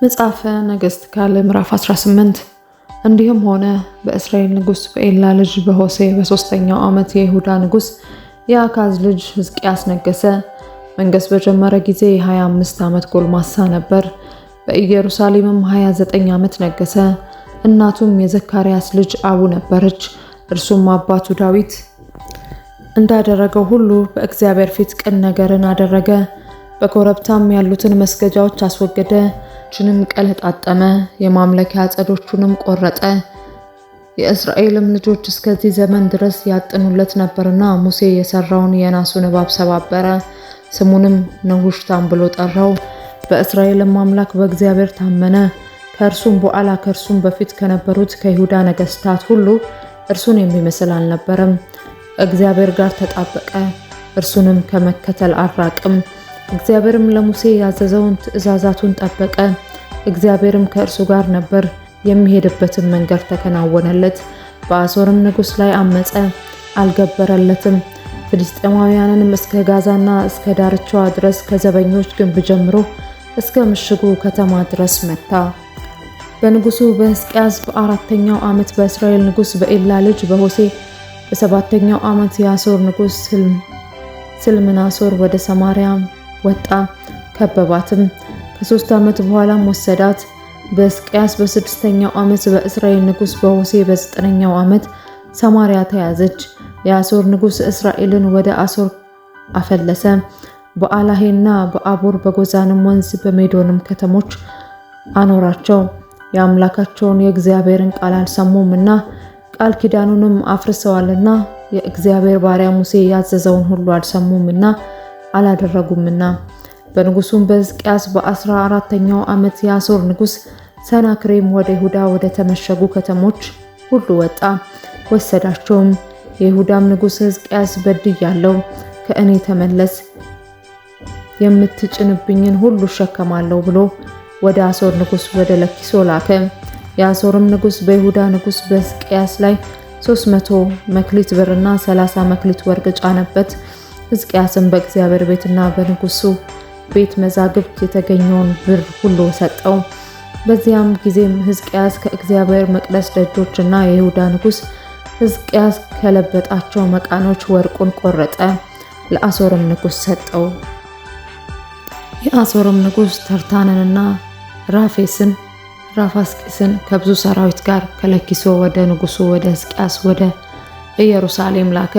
መጽሐፈ ነገሥት ካልዕ ምዕራፍ 18 እንዲህም ሆነ በእስራኤል ንጉሥ በኤላ ልጅ በሆሴዕ በ3ኛው ዓመት የይሁዳ ንጉሥ የአካዝ ልጅ ሕዝቅያስ ነገሰ። መንገሥ በጀመረ ጊዜ 25 ዓመት ጎልማሳ ነበር። በኢየሩሳሌምም 29 ዓመት ነገሰ። እናቱም የዘካርያስ ልጅ አቡ ነበረች። እርሱም አባቱ ዳዊት እንዳደረገው ሁሉ በእግዚአብሔር ፊት ቅን ነገርን አደረገ። በኮረብታም ያሉትን መስገጃዎች አስወገደ፣ ችንም ቀለጣጠመ፣ የማምለኪያ ዐፀዶቹንም ቆረጠ። የእስራኤልም ልጆች እስከዚህ ዘመን ድረስ ያጥኑለት ነበርና ሙሴ የሰራውን የናሱን እባብ ሰባበረ፣ ስሙንም ነሁሽታን ብሎ ጠራው። በእስራኤልም አምላክ በእግዚአብሔር ታመነ። ከእርሱም በኋላ ከእርሱም በፊት ከነበሩት ከይሁዳ ነገሥታት ሁሉ እርሱን የሚመስል አልነበረም። እግዚአብሔር ጋር ተጣበቀ፣ እርሱንም ከመከተል አልራቅም። እግዚአብሔርም ለሙሴ ያዘዘውን ትእዛዛቱን ጠበቀ። እግዚአብሔርም ከእርሱ ጋር ነበር፣ የሚሄድበትን መንገድ ተከናወነለት። በአሦርም ንጉሥ ላይ አመፀ፣ አልገበረለትም። ፍልስጤማውያንንም እስከ ጋዛና እስከ ዳርቻዋ ድረስ ከዘበኞች ግንብ ጀምሮ እስከ ምሽጉ ከተማ ድረስ መታ። በንጉሡ በሕዝቅያስ በ4ኛው ዓመት በእስራኤል ንጉሥ በኤላ ልጅ በሆሴዕ በ7ኛው ዓመት የአሦር ንጉሥ ስልምናሶር ወደ ሰማርያ ወጣ፣ ከበባትም። ከ3 ዓመት በኋላም ወሰዳት። በሕዝቅያስ በ6ኛው ዓመት በእስራኤል ንጉሥ በሆሴዕ በ9ኛው ዓመት ሰማርያ ተያዘች። የአሦር ንጉሥ እስራኤልን ወደ አሦር አፈለሰ። በአላሄና በአቦር በጎዛንም ወንዝ በሜዶንም ከተሞች አኖራቸው። የአምላካቸውን የእግዚአብሔርን ቃል አልሰሙምና ቃል ኪዳኑንም አፍርሰዋልና የእግዚአብሔር ባሪያ ሙሴ ያዘዘውን ሁሉ አልሰሙምና አላደረጉምና። በንጉሡም በሕዝቅያስ በ14ኛው ዓመት የአሦር ንጉሥ ሰናክሬም ወደ ይሁዳ ወደ ተመሸጉ ከተሞች ሁሉ ወጣ፣ ወሰዳቸውም። የይሁዳም ንጉሥ ሕዝቅያስ በድያለሁ፣ ከእኔ ተመለስ፣ የምትጭንብኝን ሁሉ እሸከማለሁ ብሎ ወደ አሦር ንጉሥ ወደ ለኪሶ ላከ። የአሦርም ንጉሥ በይሁዳ ንጉሥ በሕዝቅያስ ላይ 300 መክሊት ብርና 30 መክሊት ወርቅ ጫነበት። ሕዝቅያስም በእግዚአብሔር ቤትና በንጉሡ ቤት መዛግብት የተገኘውን ብር ሁሉ ሰጠው። በዚያም ጊዜም ሕዝቅያስ ከእግዚአብሔር መቅደስ ደጆችና የይሁዳ ንጉሥ ሕዝቅያስ ከለበጣቸው መቃኖች ወርቁን ቆረጠ፣ ለአሦርም ንጉሥ ሰጠው። የአሦርም ንጉሥ ተርታንንና ራፋስቂስን ከብዙ ሰራዊት ጋር ከለኪሶ ወደ ንጉሡ ወደ ሕዝቅያስ ወደ ኢየሩሳሌም ላከ።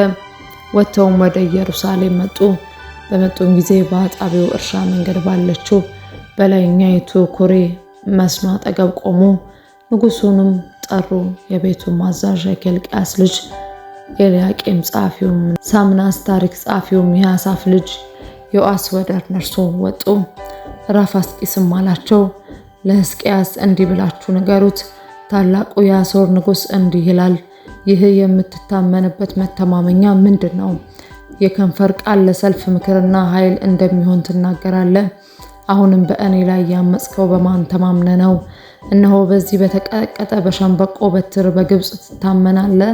ወጥተውም ወደ ኢየሩሳሌም መጡ። በመጡም ጊዜ በአጣቢው እርሻ መንገድ ባለችው በላይኛይቱ ኩሬ መስኖ አጠገብ ቆሙ። ንጉሡንም ጠሩ። የቤቱም አዛዥ የኬልቅያስ ልጅ ኤልያቄም፣ ጸሐፊውም ሳምናስ፣ ታሪክ ጸሐፊውም የአሳፍ ልጅ ዮአስ ወደ እነርሱ ወጡ። ራፋስቂስም አላቸው፣ ለሕዝቅያስ እንዲህ ብላችሁ ንገሩት፣ ታላቁ የአሦር ንጉሥ እንዲህ ይላል፣ ይህ የምትታመንበት መተማመኛ ምንድን ነው? የከንፈር ቃል ለሰልፍ ምክርና ኃይል እንደሚሆን ትናገራለህ። አሁንም በእኔ ላይ ያመጽከው በማን ተማምነ ነው? እነሆ በዚህ በተቀጠቀጠ በሸንበቆ በትር በግብፅ ትታመናለህ።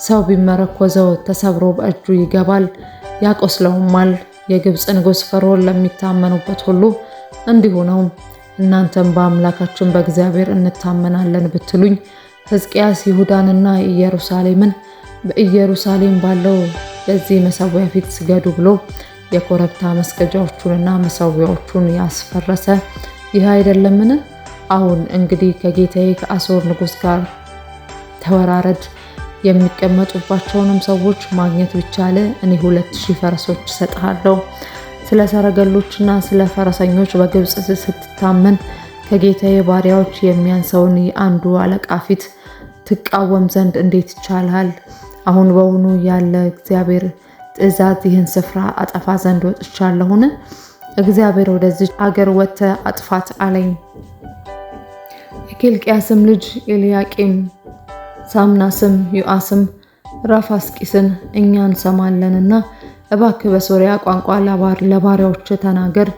ሰው ቢመረኮዘው ተሰብሮ በእጁ ይገባል፣ ያቆስለውማል። የግብፅ ንጉሥ ፈርዖን ለሚታመኑበት ሁሉ እንዲሁ ነው። እናንተም በአምላካችን በእግዚአብሔር እንታመናለን ብትሉኝ ሕዝቅያስ ይሁዳንና ኢየሩሳሌምን በኢየሩሳሌም ባለው በዚህ መሠዊያ ፊት ስገዱ ብሎ የኮረብታ መስገጃዎቹንና መሠዊያዎቹን ያስፈረሰ ይህ አይደለምን? አሁን እንግዲህ ከጌታዬ ከአሦር ንጉሥ ጋር ተወራረድ። የሚቀመጡባቸውንም ሰዎች ማግኘት ቢቻል እኔ 2000 ፈረሶች እሰጥሃለሁ። ስለ ሰረገሎችና ስለ ፈረሰኞች በግብፅ ስትታመን ከጌታዬ ባሪያዎች የሚያንሰውን የአንዱ አለቃ ፊት ትቃወም ዘንድ እንዴት ይቻላል? አሁን በውኑ ያለ እግዚአብሔር ትእዛዝ ይህን ስፍራ አጠፋ ዘንድ ወጥቻለሁን? እግዚአብሔር ወደዚህ አገር ወጥተህ አጥፋት አለኝ። የኬልቅያስም ልጅ ኤልያቄም፣ ሳምናስም፣ ዮአስም ራፋስቂስን እኛ እንሰማለንና እባክህ በሶርያ ቋንቋ ለባሪያዎች ተናገር፣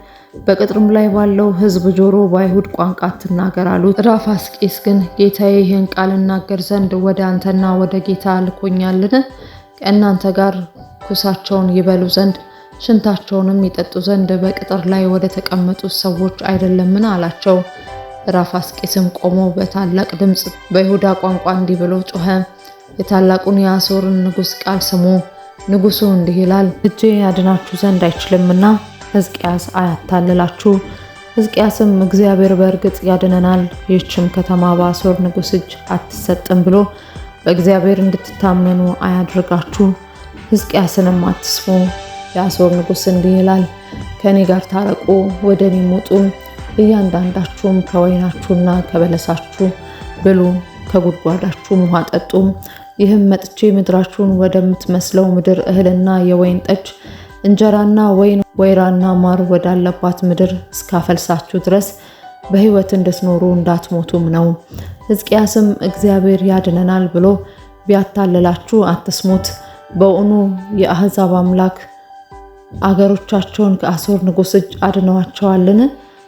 በቅጥርም ላይ ባለው ሕዝብ ጆሮ በአይሁድ ቋንቋ አትናገር አሉት። ራፋስቂስ ግን ጌታዬ ይህን ቃል እናገር ዘንድ ወደ አንተና ወደ ጌታ ልኮኛልን? ከእናንተ ጋር ኩሳቸውን ይበሉ ዘንድ ሽንታቸውንም ይጠጡ ዘንድ በቅጥር ላይ ወደ ተቀመጡት ሰዎች አይደለምን አላቸው። ራፋስቂስም ቆሞ በታላቅ ድምፅ በይሁዳ ቋንቋ እንዲህ ብሎ ጮኸ፣ የታላቁን የአሦርን ንጉሥ ቃል ስሙ። ንጉሡ እንዲህ ይላል፣ እጄ ያድናችሁ ዘንድ አይችልምና ሕዝቅያስ አያታልላችሁ። ሕዝቅያስም እግዚአብሔር በእርግጥ ያድነናል፣ ይህችም ከተማ በአሦር ንጉሥ እጅ አትሰጥም ብሎ በእግዚአብሔር እንድትታመኑ አያድርጋችሁ። ሕዝቅያስንም አትስሙ። የአሦር ንጉሥ እንዲህ ይላል፣ ከእኔ ጋር ታረቁ፣ ወደ እኔም ውጡ፣ እያንዳንዳችሁም ከወይናችሁና ከበለሳችሁ ብሉ፣ ከጉድጓዳችሁም ውሃ ጠጡ። ይህም መጥቼ ምድራችሁን ወደምትመስለው ምድር እህልና የወይን ጠጅ እንጀራና ወይን ወይራና ማር ወዳለባት ምድር እስካፈልሳችሁ ድረስ በሕይወት እንድትኖሩ እንዳትሞቱም ነው። ሕዝቅያስም እግዚአብሔር ያድነናል ብሎ ቢያታልላችሁ አትስሙት። በእውኑ የአሕዛብ አምላክ አገሮቻቸውን ከአሦር ንጉሥ እጅ አድነዋቸዋልን?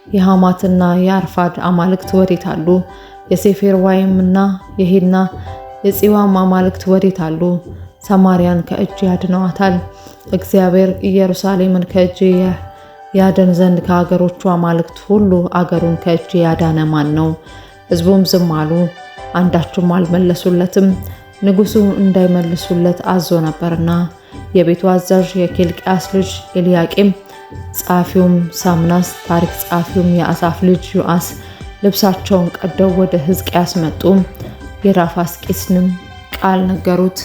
የሐማትና የአርፋድ አማልክት ወዴት አሉ? የሴፈርዋይምና የሄና የፂዋም አማልክት ወዴት አሉ? ሰማርያን ከእጅ ያድነዋታል። እግዚአብሔር ኢየሩሳሌምን ከእጅ ያድን ዘንድ ከአገሮቹ አማልክት ሁሉ አገሩን ከእጅ ያዳነ ማን ነው? ሕዝቡም ዝም አሉ፣ አንዳችም አልመለሱለትም፣ ንጉሡ እንዳይመልሱለት አዞ ነበርና። የቤቱ አዛዥ የኬልቅያስ ልጅ ኤልያቄም፣ ጸሐፊውም ሳምናስ፣ ታሪክ ጸሐፊውም የአሳፍ ልጅ ዮአስ ልብሳቸውን ቀደው ወደ ሕዝቅያስ መጡ፣ የራፋስቂስንም ቃል ነገሩት።